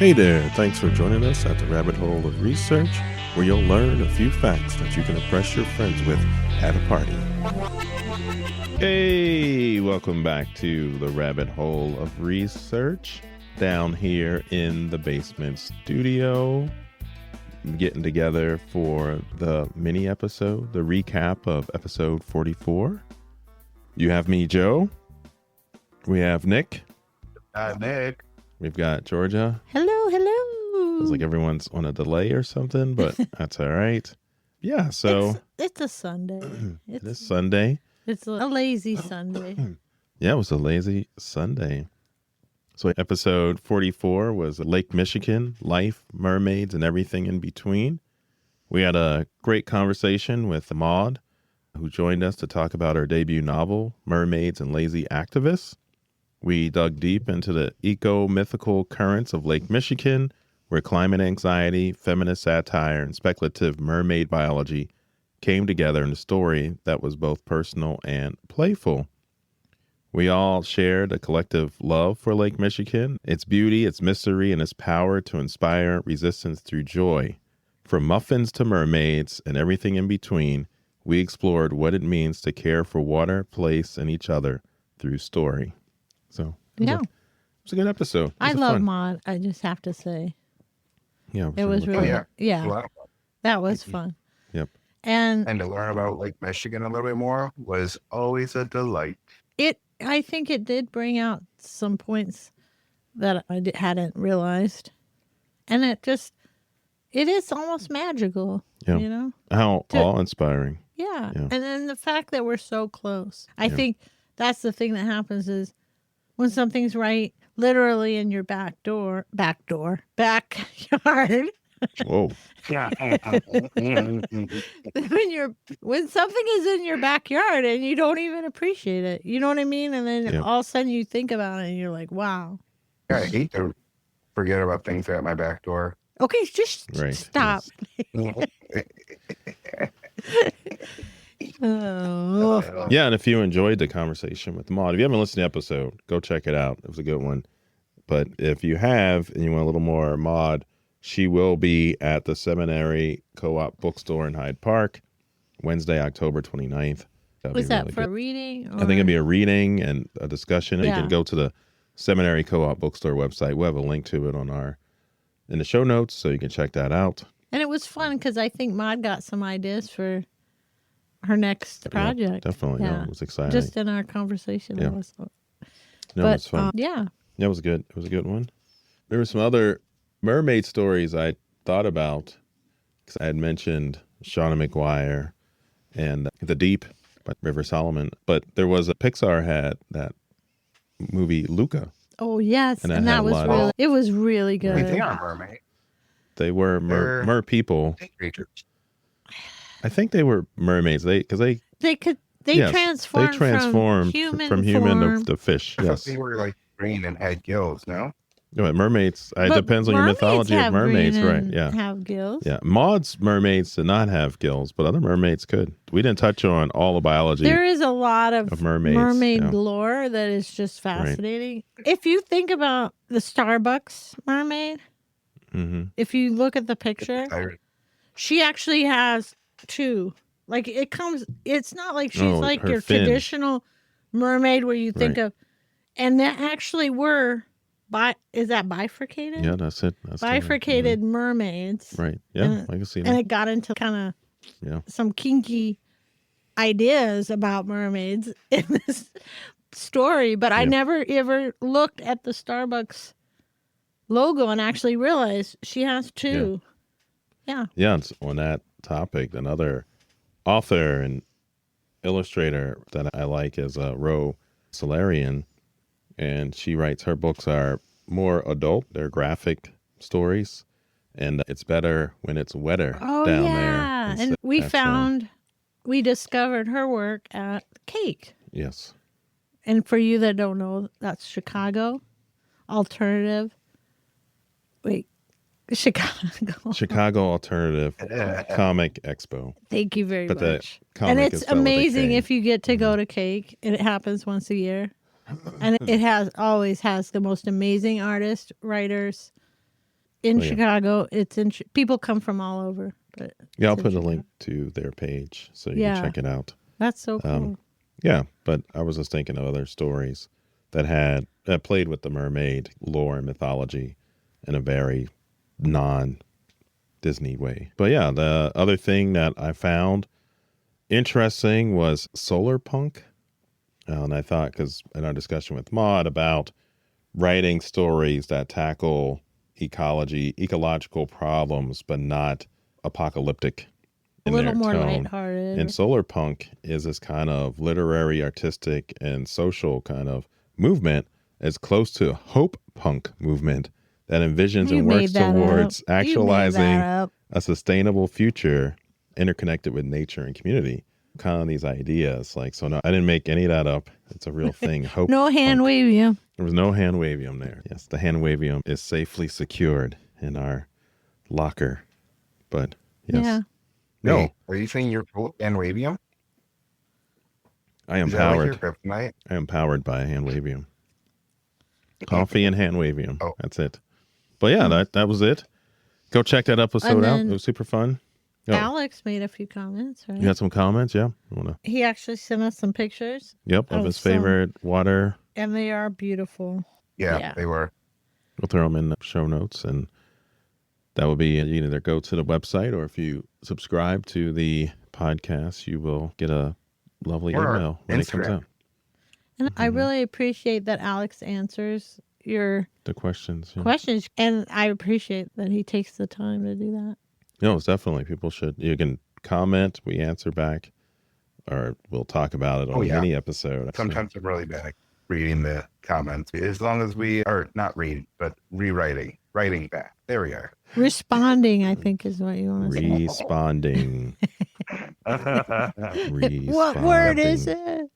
Hey there, thanks for joining us at the Rabbit Hole of Research, where you'll learn a few facts that you can impress your friends with at a party. Hey, welcome back to the Rabbit Hole of Research, down here in the basement studio, getting together for the mini episode, the recap of episode 44. You have me, Joe. We have Nick. Nick. We've got Georgia. Hello. It's like everyone's on a delay or something, but that's all right. Yeah, so it's a Sunday. it is Sunday. It's a lazy Sunday. Yeah, it was a lazy Sunday. So episode 44 was Lake Michigan, life, mermaids, and everything in between. We had a great conversation with Maud, who joined us to talk about her debut novel, Mermaids and Lazy Activists. We dug deep into the eco-mythical currents of Lake Michigan, where climate anxiety, feminist satire, and speculative mermaid biology came together in a story that was both personal and playful. We all shared a collective love for Lake Michigan, its beauty, its mystery, and its power to inspire resistance through joy. From muffins to mermaids and everything in between, we explored what it means to care for water, place, and each other through story. So it was a good episode. I love Maud, I just have to say. Yeah, it was really, that was fun. Yep. And to learn about Lake Michigan a little bit more was always a delight. I think it did bring out some points that I hadn't realized. And it is almost magical, you know? How awe-inspiring. Yeah. And then the fact that we're so close. I think that's the thing that happens is when something's right, literally in your backyard. Whoa. when something is in your backyard and you don't even appreciate it, you know what I mean? And then all of a sudden you think about it and you're like, wow. Yeah, I hate to forget about things at my back door. Okay, just stop. Yes. Oh. Yeah, and if you enjoyed the conversation with Maud, if you haven't listened to the episode, go check it out. It was a good one. But if you have and you want a little more Maud, she will be at the Seminary Co-op Bookstore in Hyde Park, Wednesday, October 29th. Was that really for a reading? I think it'll be a reading and a discussion. Yeah. You can go to the Seminary Co-op Bookstore website. We'll have a link to it in the show notes, so you can check that out. And it was fun because I think Maud got some ideas for her next project. Yeah, definitely. Yeah. No, it was exciting. Just in our conversation. Yeah. It was fun. No, it was fun. Yeah, it was good. It was a good one. There were some other mermaid stories I thought about because I had mentioned Shauna McGuire and The Deep by River Solomon. But there was Pixar had that movie Luca. Oh, yes. And that was it was really good. I mean, they aren't mermaid. They were mer people. Creatures. I think they were mermaids. They transformed from human to fish. I Yes, thought they were like green and had gills. No, mermaids. It depends on your mythology of mermaids, right? Yeah, have gills. Yeah, Maud's mermaids did not have gills, but other mermaids could. We didn't touch on all the biology. There is a lot of mermaids, mermaid lore that is just fascinating. Right. If you think about the Starbucks mermaid, if you look at the picture, she actually has two. Like it's not like she's like your traditional mermaid where you think of, and that actually is that bifurcated? Yeah, that's it. That's bifurcated mermaids. Right. Yeah, I can see that. And it got into kind of some kinky ideas about mermaids in this story, but I never ever looked at the Starbucks logo and actually realized she has two. Yeah. Yeah, it's on that topic, another author and illustrator that I like is Ro Solarian, and she writes, her books are more adult, they're graphic stories, and it's better when it's wetter down there. And we discovered her work at Cake. Yes. And for you that don't know, that's Chicago Alternative Alternative Comic Expo. Thank you very much. And it's amazing if you get to go to Cake, and it happens once a year. And it always has the most amazing artists, writers, in Chicago. It's in people come from all over. But I'll put a link to their page so you can check it out. That's so cool. Yeah, but I was just thinking of other stories that played with the mermaid lore and mythology in a very non-Disney way. But yeah, the other thing that I found interesting was solar punk. And I thought, because in our discussion with Maud about writing stories that tackle ecological problems, but not apocalyptic in a little more tone. lighthearted. And solar punk is this kind of literary, artistic, and social kind of movement as close to hope punk movement that envisions and works towards actualizing a sustainable future interconnected with nature and community. Kind of these ideas. So no, I didn't make any of that up. It's a real thing. Hope no hand wavium. There was no hand wavium there. Yes, the hand wavium is safely secured in our locker. But yes. Yeah. No. Wait, are you saying you're full of hand wavium? I am powered. I am powered by hand wavium. Coffee and hand wavium. Oh. That's it. But yeah, that was it. Go check that episode out. It was super fun. Oh. Alex made a few comments, right? You had some comments, yeah? He actually sent us some pictures. Yep, of his favorite water. And they are beautiful. Yeah, they were. We'll throw them in the show notes, and that will be either go to the website, or if you subscribe to the podcast, you will get a lovely email when it comes out. And I really appreciate that Alex answers the questions. Yeah. Questions, and I appreciate that he takes the time to do that. No, it's definitely. You can comment, we answer back, or we'll talk about it on any episode. Sometimes I'm really bad at reading the comments. As long as we are not reading, but writing back. There we are. Responding, I think, is what you want to say. Responding. What word is it?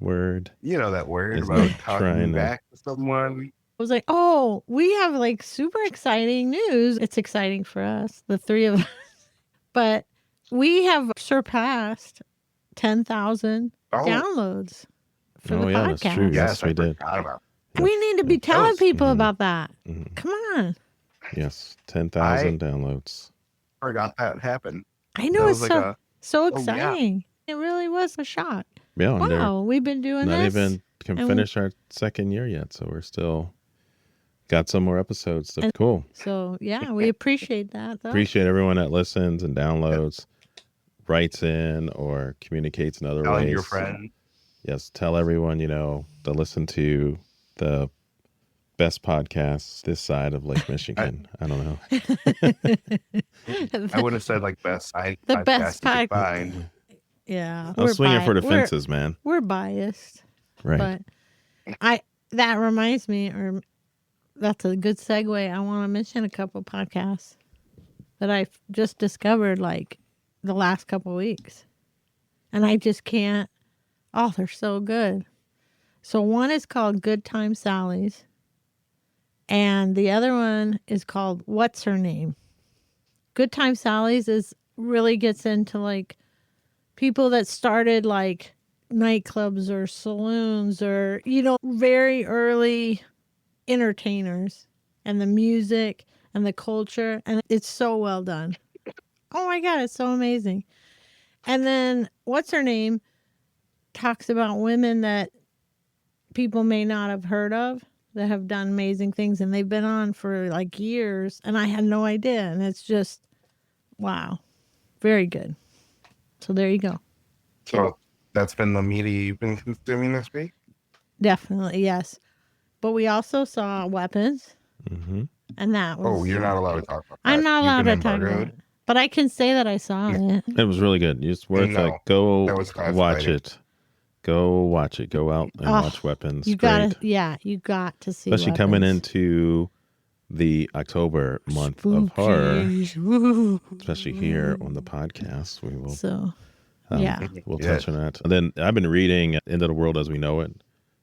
Word. You know that word about talking back to someone. I was like, oh, we have super exciting news. It's exciting for us, the three of us. But we have surpassed 10,000 downloads for the podcast. That's true. Yes, we did. We need to be telling people about that. Mm-hmm. Come on. Yes, 10,000 downloads. Forgot that happened. I know, it's so exciting. It really was a shock. Yeah, wow, we've been doing not this. Not even can finish our second year yet, so we're still got some more episodes. Cool. So, yeah, we appreciate that. Though. Appreciate everyone that listens and downloads, writes in, or communicates in other ways. Tell your friends. Yes, tell everyone, to listen to the best podcasts this side of Lake Michigan. I don't know. I would have said best. The best podcast. Yeah. I'm swinging for the fences, man. We're biased. Right. But that reminds me, or that's a good segue. I want to mention a couple podcasts that I've just discovered the last couple of weeks. And I just can't. Oh, they're so good. So one is called Good Time Sally's. And the other one is called What's Her Name? Good Time Sally's really gets into people that started nightclubs or saloons or, very early entertainers and the music and the culture. And it's so well done. Oh my God, it's so amazing. And then What's Her Name talks about women that people may not have heard of that have done amazing things, and they've been on for years, and I had no idea. And it's just, wow, very good. So there you go. So that's been the media you've been consuming this week? Definitely, yes. But we also saw Weapons, and that was... Oh, you're not allowed to talk about that. I'm not allowed to talk about it. But I can say that I saw it. It was really good. It's worth go watch it. Go watch it. Go out and watch Weapons. You got to see Especially Weapons. Coming into the October month of horror. Especially here on the podcast. We will we'll touch on that. And then I've been reading End of the World as We Know It.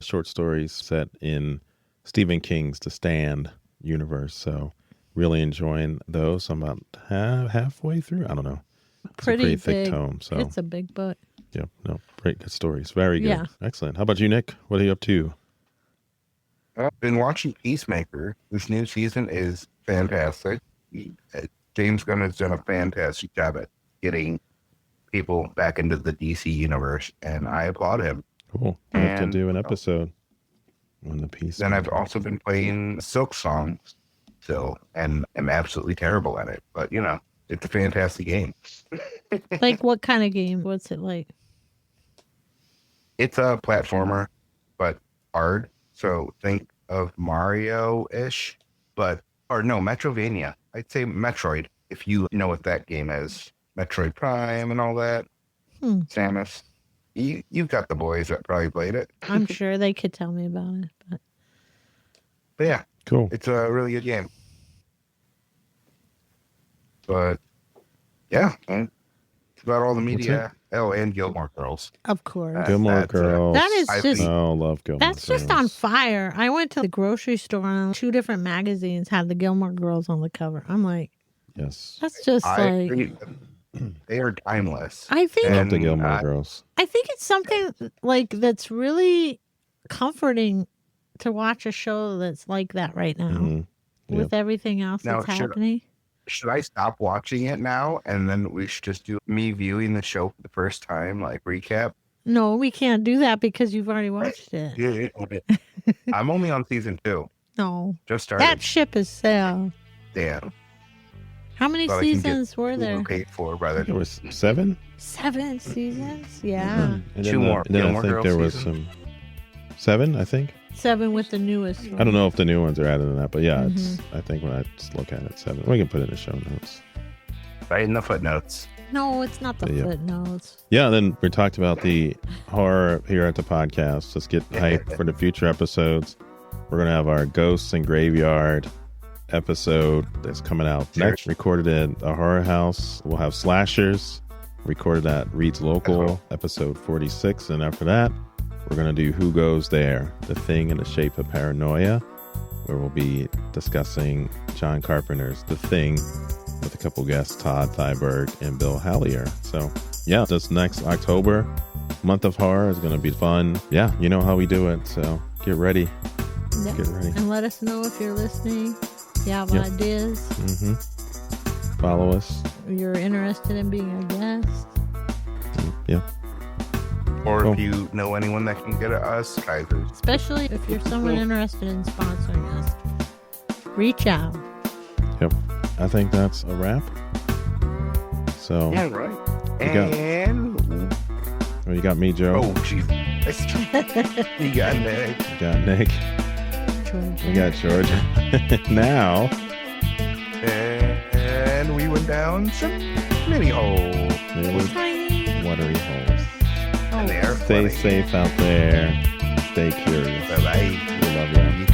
Short stories set in Stephen King's The Stand universe. So really enjoying those. I'm about halfway through. I don't know. It's a pretty thick tome. So it's a big book. Yep. No, great good stories. Very good. Yeah. Excellent. How about you, Nick? What are you up to? I've been watching Peacemaker. This new season is fantastic. James Gunn has done a fantastic job at getting people back into the DC universe, and I applaud him. Cool. I have to do an episode on the piece. Then I've also been playing Silk Song still, and am absolutely terrible at it. But, you know, it's a fantastic game. Like what kind of game? What's it like? It's a platformer, but hard. So think of Mario-ish, or no, Metrovania. I'd say Metroid, if you know what that game is. Metroid Prime and all that. Samus. You've got the boys that probably played it. I'm sure they could tell me about it. But yeah, cool. It's a really good game. But yeah, that's about all the media. Oh, and Gilmore Girls. Of course. Gilmore Girls. That is just... love Gilmore Girls. That's just on fire. I went to the grocery store and 2 different magazines had the Gilmore Girls on the cover. I'm like, yes. That's just they are timeless. I think... I love the Gilmore Girls. I think it's something like that's really comforting to watch a show that's like that right now with everything else that's happening. Should I stop watching it now and then we should just do me viewing the show for the first time, like recap? No, we can't do that because you've already watched it. Yeah, I'm only on season 2. No. Just started. That ship is sailed. Damn. How many seasons were there? Paid for, brother. There was 7? 7 seasons? Yeah. And 2 more. And then I think there was some 7, I think. 7 with the newest one. I don't know if the new ones are added in that, but yeah, it's. I think when I just look at it, 7. We can put it in the show notes. Right in the footnotes. No, it's not the footnotes. Yeah, then we talked about the horror here at the podcast. Let's get hyped for the future episodes. We're going to have our Ghosts and Graveyard episode that's coming out next. Recorded in a horror house. We'll have Slashers. Recorded at Reed's Local, episode 46. And after that, we're going to do Who Goes There? The Thing in the Shape of Paranoia, where we'll be discussing John Carpenter's The Thing with a couple guests, Todd Thyberg and Bill Hallier. So, yeah, this next October, month of horror is going to be fun. Yeah, you know how we do it, so get ready. Yep. Get ready. And let us know if you're listening, if you have ideas. Follow us. You're interested in being a guest. Yeah. Or if you know anyone that can get us, Kaisers. Especially if you're someone interested in sponsoring us, reach out. Yep. I think that's a wrap. So. Yeah, right. And. You got me, Joe. Oh, jeez. You got Nick. You got Nick. Georgia. We got Georgia. Now. And we went down some mini holes. Watery holes. And they are Stay safe out there. Stay curious. Bye-bye. We love you.